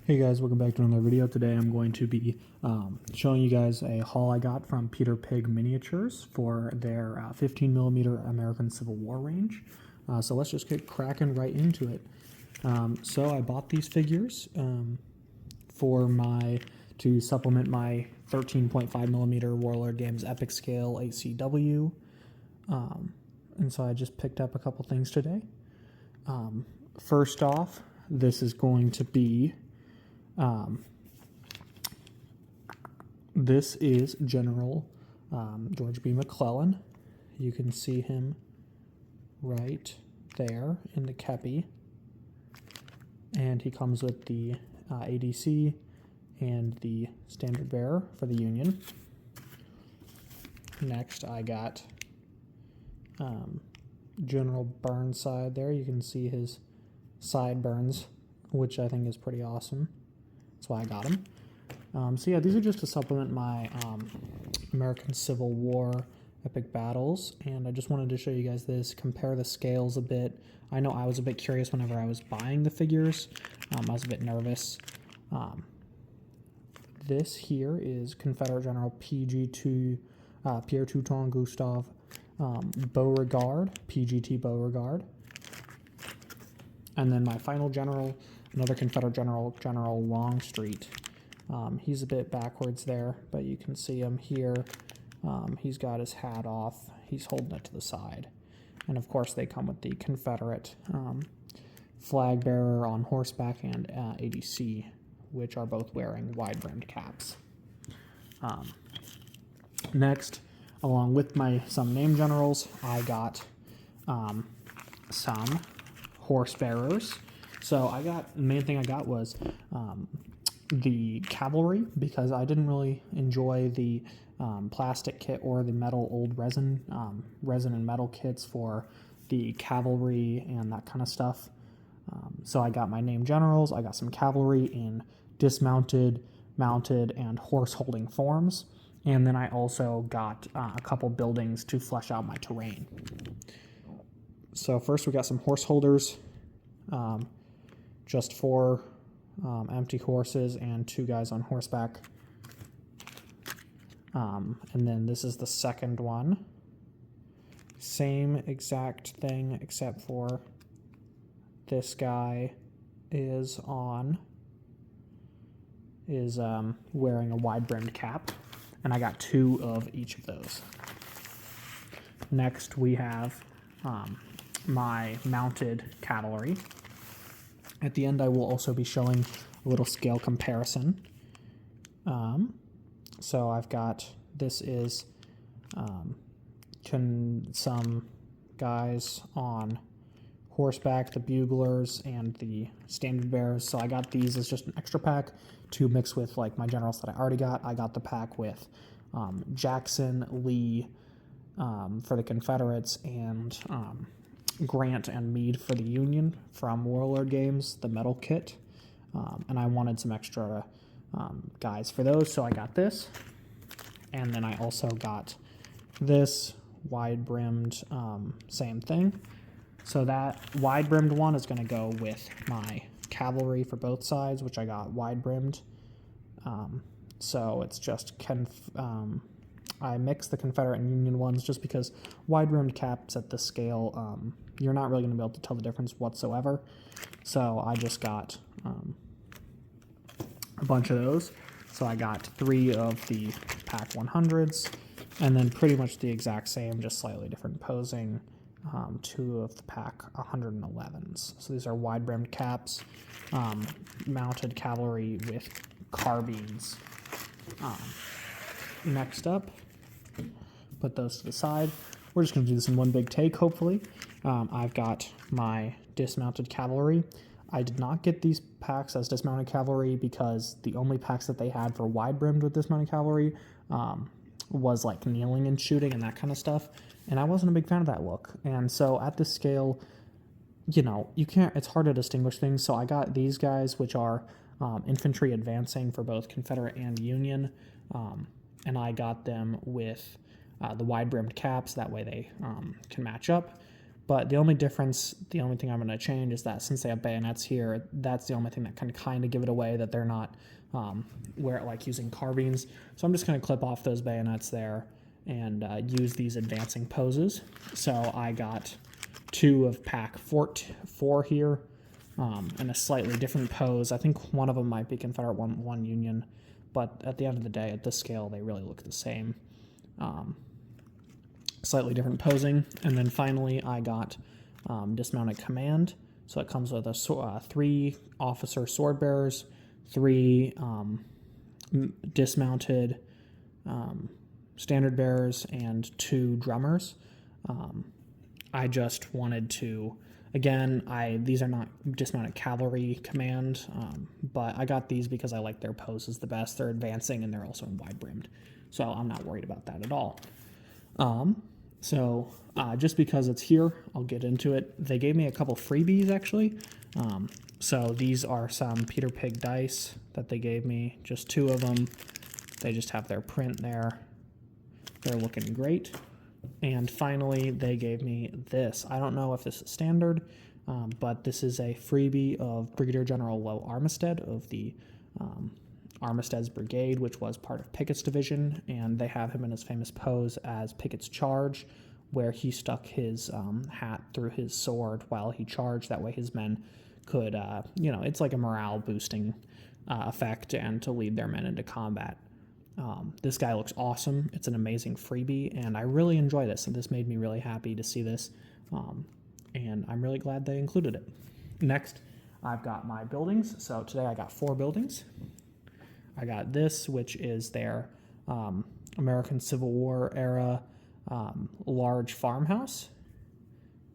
Hey guys, welcome back to another video. Today I'm going to be showing you guys a haul I got from Peter Pig Miniatures for their 15mm American Civil War range. So let's just get cracking right into it. So I bought these figures to supplement my 13.5mm Warlord Games Epic Scale ACW. And so I just picked up a couple things today. First off, this is going to be this is General George B. McClellan. You can see him right there in the kepi. And he comes with the ADC and the standard bearer for the Union. Next, I got General Burnside there. You can see his sideburns, which I think is pretty awesome. That's why I got them. So yeah, these are just to supplement my American Civil War epic battles, and I just wanted to show you guys this, compare the scales a bit. I know I was a bit curious whenever I was buying the figures. I was a bit nervous. This here is Confederate General PG2 Pierre Touton Gustave Beauregard, PGT Beauregard. And then my final general, another Confederate general, General Longstreet. He's a bit backwards there, but you can see him here. He's got his hat off. He's holding it to the side. And of course they come with the Confederate flag bearer on horseback and ADC, which are both wearing wide-brimmed caps. Next, along with some name generals, I got some horse bearers. So the main thing I got was the cavalry, because I didn't really enjoy the plastic kit or the metal old resin and metal kits for the cavalry and that kind of stuff. So I got my name generals. I got some cavalry in dismounted, mounted, and horse holding forms. And then I also got a couple buildings to flesh out my terrain. So first we got some horse holders, just 4 empty horses and 2 guys on horseback. And then this is the second one. Same exact thing, except for this guy is wearing a wide-brimmed cap, and I got 2 of each of those. Next we have my mounted cavalry. At the end I will also be showing a little scale comparison. So I've got, this is some guys on horseback, the buglers and the standard bearers. So I got these as just an extra pack to mix with like my generals that I already got. I got the pack with Jackson, Lee for the Confederates, and Grant and Meade for the Union from Warlord Games, the metal kit. And I wanted some extra guys for those, so I got this. And then I also got this wide-brimmed, same thing. So that wide-brimmed one is going to go with my cavalry for both sides, which I got wide-brimmed. So it's just I mixed the Confederate and Union ones just because wide-brimmed caps at this scale, you're not really going to be able to tell the difference whatsoever. So I just got a bunch of those. So I got 3 of the pack 100s, and then pretty much the exact same, just slightly different posing, 2 of the pack 111s. So these are wide-brimmed caps, mounted cavalry with carbines. Next up, put those to the side. We're just going to do this in one big take, hopefully. I've got my dismounted cavalry. I did not get these packs as dismounted cavalry because the only packs that they had for wide-brimmed with dismounted cavalry was like kneeling and shooting and that kind of stuff, and I wasn't a big fan of that look. And so at this scale, you know, it's hard to distinguish things. So I got these guys, which are infantry advancing for both Confederate and Union, and I got them with the wide-brimmed caps. That way they can match up. But the only difference, the only thing I'm going to change is that since they have bayonets here, that's the only thing that can kind of give it away that they're not using carbines. So I'm just going to clip off those bayonets there and use these advancing poses. So I got 2 of pack 4 here in a slightly different pose. I think one of them might be Confederate, one Union, but at the end of the day, at this scale, they really look the same. Slightly different posing. And then finally, I got Dismounted Command. So it comes with a 3 officer sword bearers, 3 dismounted standard bearers, and 2 drummers. I just wanted to, again, these are not dismounted cavalry command, but I got these because I like their poses the best. They're advancing and they're also wide brimmed, so I'm not worried about that at all. Just because it's here, I'll get into it. They gave me a couple freebies actually. So these are some Peter Pig dice that they gave me, just 2 of them. They just have their print there. They're looking great. And finally, they gave me this. I don't know if this is standard, but this is a freebie of Brigadier General Low Armistead of the Armistead's Brigade, which was part of Pickett's division, and they have him in his famous pose as Pickett's Charge, where he stuck his hat through his sword while he charged. That way his men could, it's like a morale boosting effect and to lead their men into combat. This guy looks awesome. It's an amazing freebie, and I really enjoy this, and this made me really happy to see this, and I'm really glad they included it. Next, I've got my buildings. So today I got 4 buildings. I got this, which is their American Civil War era large farmhouse.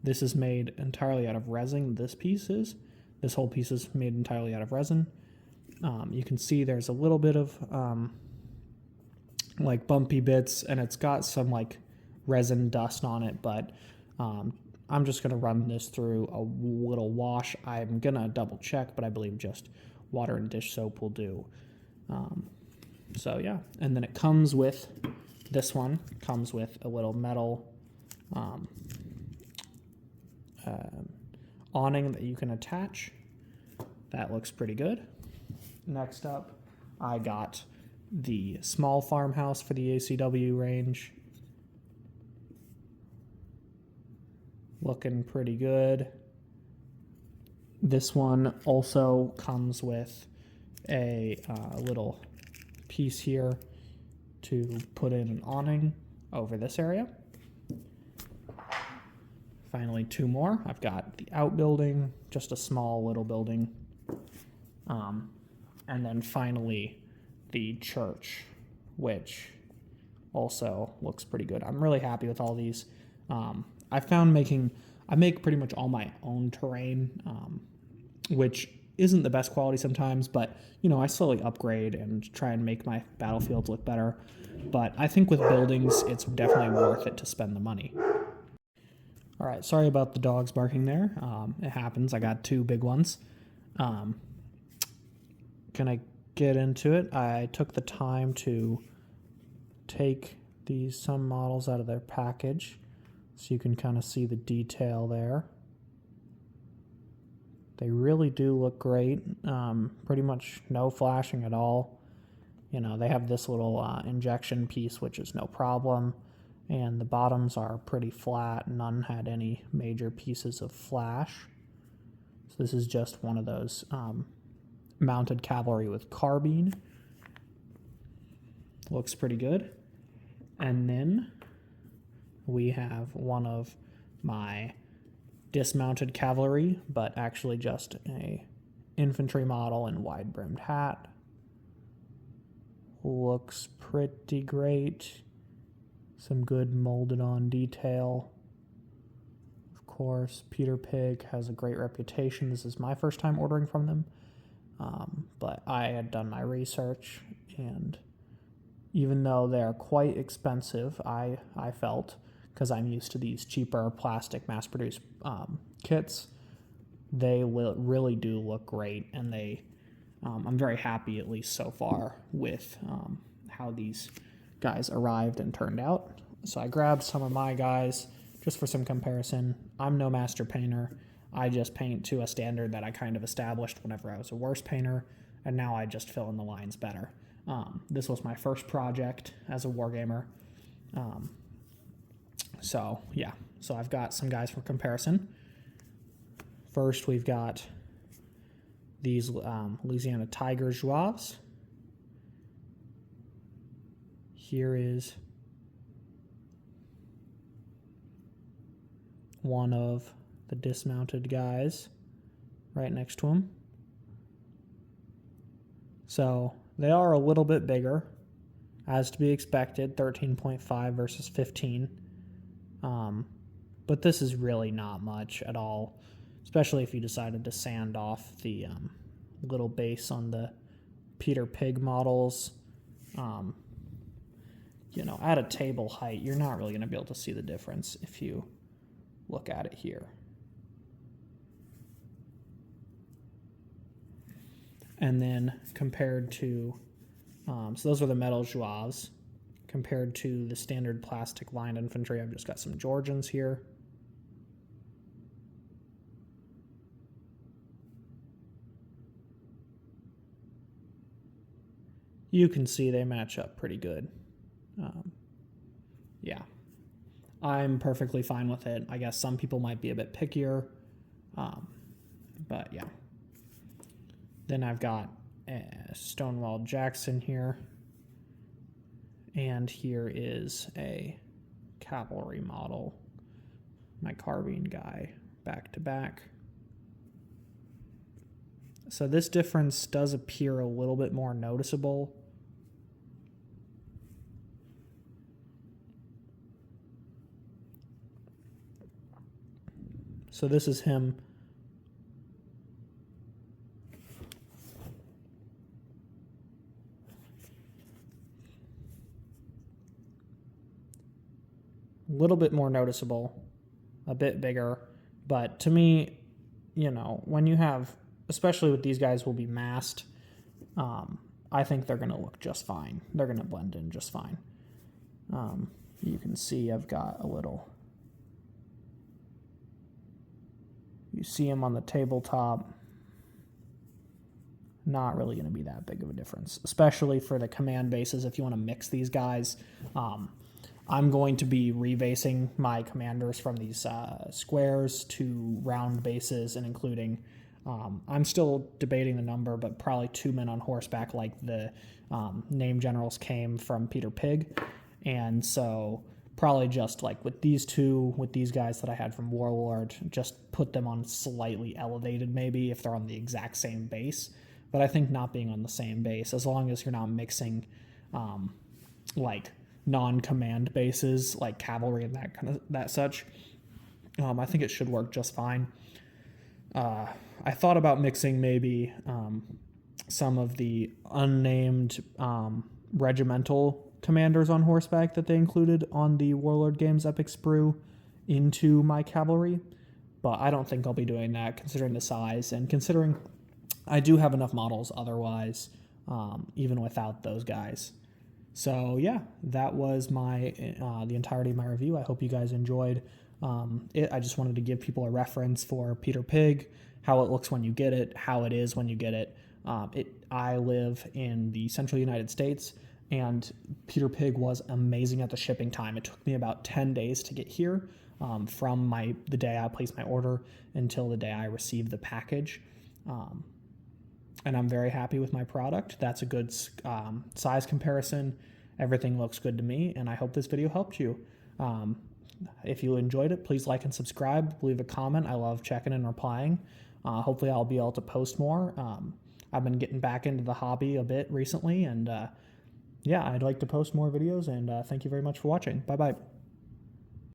This is made entirely out of resin. This whole piece is made entirely out of resin. You can see there's a little bit of like bumpy bits, and it's got some like resin dust on it, but I'm just going to run this through a little wash. I'm going to double check, but I believe just water and dish soap will do. So yeah, and then it comes with, this one comes with a little metal awning that you can attach. That looks pretty good. Next up, I got the small farmhouse for the ACW range. Looking pretty good. This one also comes with a little piece here to put in an awning over this area. Finally, 2 more. I've got the outbuilding, just a small little building. And then finally, the church, which also looks pretty good. I'm really happy with all these. I make pretty much all my own terrain, which isn't the best quality sometimes, but I slowly upgrade and try and make my battlefields look better. But I think with buildings, it's definitely worth it to spend the money. All right, sorry about the dogs barking there. It happens. I got 2 big ones. Can I get into it? I took the time to take some models out of their package, so you can kind of see the detail there. They really do look great. Pretty much no flashing at all. They have this little injection piece, which is no problem. And the bottoms are pretty flat. None had any major pieces of flash. So this is just one of those mounted cavalry with carbine. Looks pretty good. And then we have one of my dismounted cavalry, but actually just a infantry model and wide brimmed hat. Looks pretty great. Some good molded on detail. Of course, Peter Pig has a great reputation. This is my first time ordering from them, but I had done my research, and even though they're quite expensive, I felt, because I'm used to these cheaper plastic mass-produced kits, they really do look great, and I'm very happy, at least so far, with how these guys arrived and turned out. So I grabbed some of my guys, just for some comparison. I'm no master painter. I just paint to a standard that I kind of established whenever I was a worse painter, and now I just fill in the lines better. This was my first project as a wargamer. So yeah, so I've got some guys for comparison. First, we've got these Louisiana Tiger Zouaves. Here is one of the dismounted guys right next to him. So they are a little bit bigger, as to be expected, 13.5 versus 15. But this is really not much at all, especially if you decided to sand off the little base on the Peter Pig models. You know, at a table height, you're not really going to be able to see the difference if you look at it here. And then compared to, so those are the metal Zouaves. Compared to the standard plastic lined infantry, I've just got some Georgians here. You can see they match up pretty good. Yeah, I'm perfectly fine with it. I guess some people might be a bit pickier, but yeah. Then I've got Stonewall Jackson here, and here is a cavalry model, my carbine guy, back to back. So this difference does appear a little bit more noticeable. So this is him a little bit more noticeable, a bit bigger, but to me, you know, when you have, especially with these guys will be masked, I think they're going to look just fine. They're going to blend in just fine. You can see I've got a little, you see them on the tabletop, not really going to be that big of a difference, especially for the command bases. If you want to mix these guys, I'm going to be rebasing my commanders from these squares to round bases, and including, I'm still debating the number, but probably 2 men on horseback like the name generals came from Peter Pig. And so probably just like with these two, with these guys that I had from Warlord, just put them on slightly elevated maybe if they're on the exact same base. But I think not being on the same base, as long as you're not mixing like non-command bases like cavalry and that such, I think it should work just fine. I thought about mixing maybe some of the unnamed regimental commanders on horseback that they included on the Warlord Games Epic Sprue into my cavalry, but I don't think I'll be doing that considering the size and considering I do have enough models otherwise, even without those guys. So yeah, that was my the entirety of my review. I hope you guys enjoyed it. I just wanted to give people a reference for Peter Pig, how it looks when you get it, how it is when you get it. I live in the central United States, and Peter Pig was amazing at the shipping time. It took me about 10 days to get here from the day I placed my order until the day I received the package. And I'm very happy with my product. That's a good size comparison. Everything looks good to me, and I hope this video helped you. If you enjoyed it, please like and subscribe. Leave a comment. I love checking and replying. Hopefully I'll be able to post more. I've been getting back into the hobby a bit recently, and yeah, I'd like to post more videos, and thank you very much for watching. Bye-bye.